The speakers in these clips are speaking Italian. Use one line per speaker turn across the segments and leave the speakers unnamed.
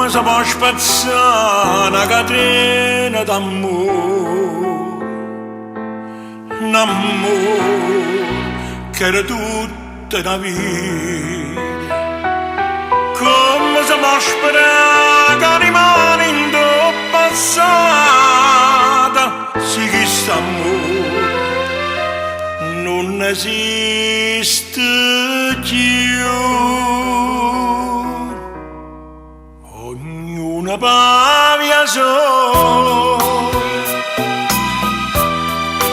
come si può spezzare una catena d'amore, un amore che era tutta una vita. Come si può sperare che rimane in passata, sì che st'amore non esiste più. Ognuno pavia solo,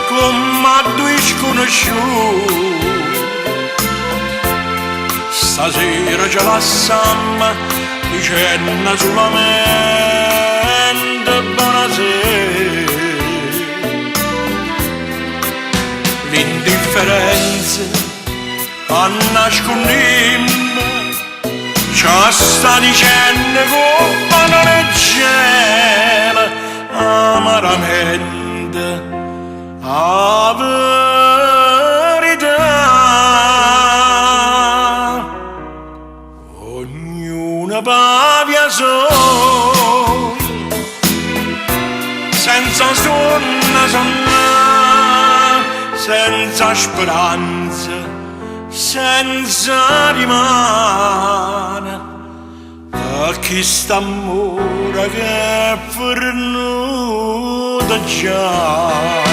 come due sconosciuti. Stasera ce la samma dicendo solamente buonasera. L'indifferenza a nascondermi ci sta dicendo che non è gela amaramente a verità. Ognuno pavia solo, senza sonna, senza speranza, senza rimane, a chi st'amore che è fornuto già.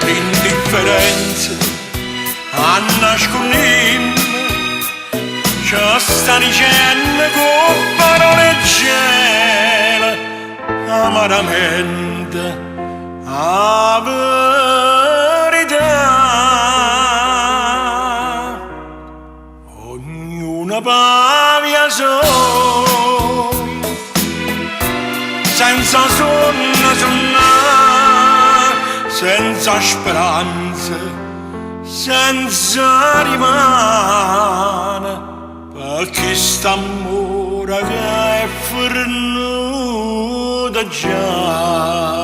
L'indifferenza a nascondermi ci sta dicendo con parole gela amaramente a verità. Ognuno pavia solo, senza sonna, senza speranza, senza rimane, perché st'amore che è fornuto già.